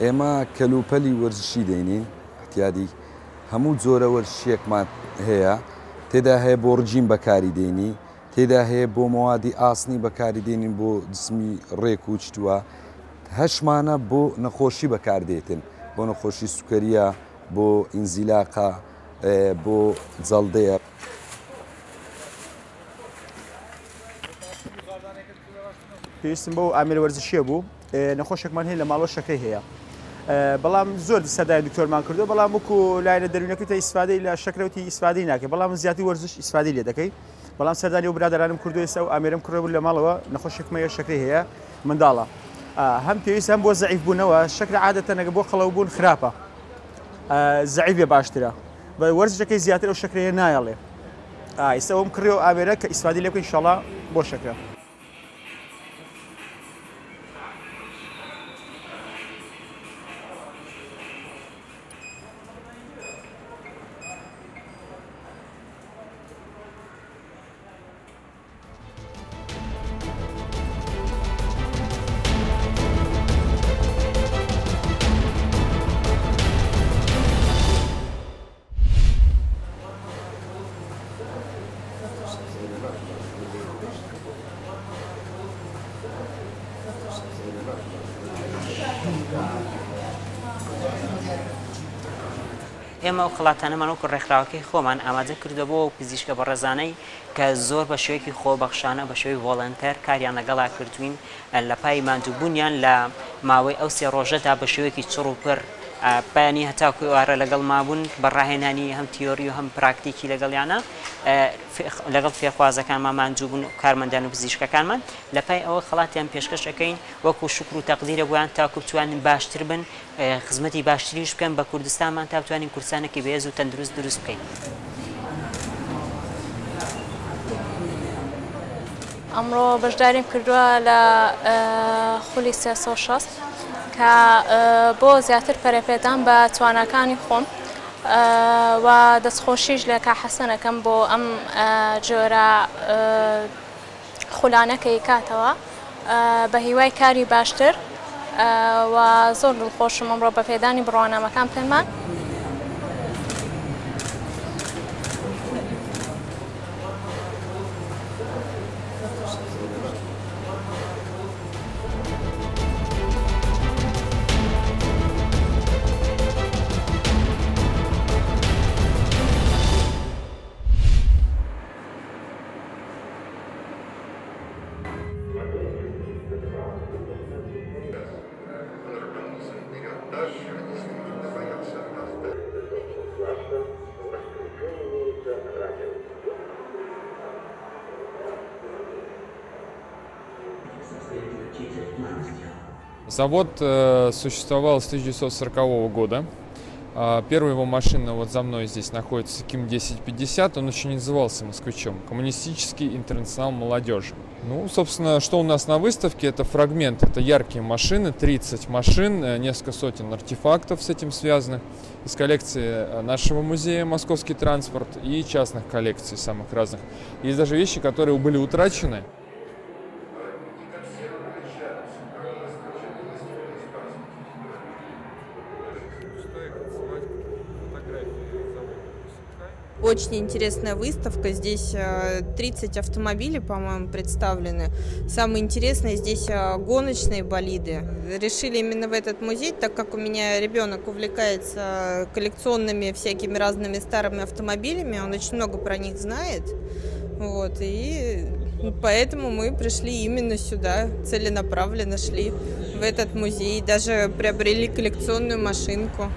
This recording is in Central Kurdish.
ئێمە کەلوپەلی وەرزشی دەینین احتیادی هەموو جۆرە وەرزشیەکمان هەیە تێدا هەیە بۆ ڕجیم بەکاری دێنی تێدا هەیە بۆ مەوادی ئاسنی بەکاری دێنین بۆ جسمی ڕێک و چتووە هەشمانە بۆ نەخۆشی بەکاردێتن بۆ نەخۆشی سوکەریە بۆ ئینزیلاقە بۆ جەڵدەیە پێویستم بۆ ئامێرە وەرزشیە بوو نەخۆشێکمان هەیە لە ماڵۆشەکەی هەیە بەڵام زۆر سەدای دکتۆرمان کردو بەڵام وەکو لایەنە دەروونەکەی تا ئیسفادەی لە شەکرەوتی ئیسفادەی ناکەی بەڵام زیاتی وەرزش ئیسفادەی لێ دەکەی بەڵام سەردانی و برادرانم کردو ئێستا و ئامێرەم کڕێبوو لە ماڵەوە نەخۆشێکمەیە شەکری هەیە منداڵە هەم پێویست هەم بۆ زەعیف بوونەوە شەکرە عادەتەن ئەگە بۆ خەڵەو بوون خراپە زەعیفێ باشترە بە وەرزشەکەی زیاتر ئەو شەکرەیە نایەڵێ ئێستا ئەوم کڕێەوە ئامێرە کە ئیسفادی لێ بکەین ئینشاڵڵا بۆ شەکرە ئێمە و خڵاتانەمان وەکو ڕێکخراوەکەی خۆمان ئامادە کردو بۆ پزیشکە بەڕێزانەی کە زۆر بە شێوەیەکی خۆبەخشانە بە شێوەی ڤۆڵەنتەر کاریان لەگەڵا کردوین لە پای ماندووبوونیان لە ماوەی ئەو سێ ڕۆژەدا بە شێوەیەکی چڕ و پڕ پایانی هەتاکو ئێوارە لەگەڵ مابوون بەڕاهێنانی هەم تیۆری و هەم پراکتیکی لەگەڵیانە لەگەڵ فێرخوازەکانمان ماندووبوون و کارمەندان و پزیشکەکانمان لە پای ئەوە خەڵاتیان پێشکەشەکەین وەکو شکر و تەقدیرە بۆیان تاکو بتوانین باشتر بن خزمەتی باشتریش بکەن بە کوردستانمان تا بتوانین کورسانێکی بەهێز و تەندروست دروست بکەین. ئەمڕۆ بەشداریم کردووە لە خولی 360 کە بۆ زیاتر پەرەپێدان بە توانەکانی خۆم و دەستخۆشیش لە کاحەسەنەکەم بۆ ئەم جۆرە خولانەکەی کاتەوە بە هیوای کاری باشتر و زۆر دڵخۆشم ئەمڕۆ بە پێدانی بڕوانامەکان پێمان. Завод существовал с 1940 года. Первая его машина вот за мной здесь находится, КИМ 1050, он еще не назывался «Москвичом», Коммунистический интернационал молодежи. Ну, собственно, что у нас на выставке, это фрагмент, это яркие машины, 30 машин, несколько сотен артефактов с этим связанных, из коллекции нашего музея «Московский транспорт» и частных коллекций самых разных. Есть даже вещи, которые были утрачены. Очень интересная выставка. Здесь 30 автомобилей, по-моему, представлены. Самое интересное здесь гоночные болиды. Решили именно в этот музей, так как у меня ребенок увлекается коллекционными всякими разными старыми автомобилями, он очень много про них знает. Вот, и поэтому мы пришли именно сюда, целенаправленно шли в этот музей, даже приобрели коллекционную машинку.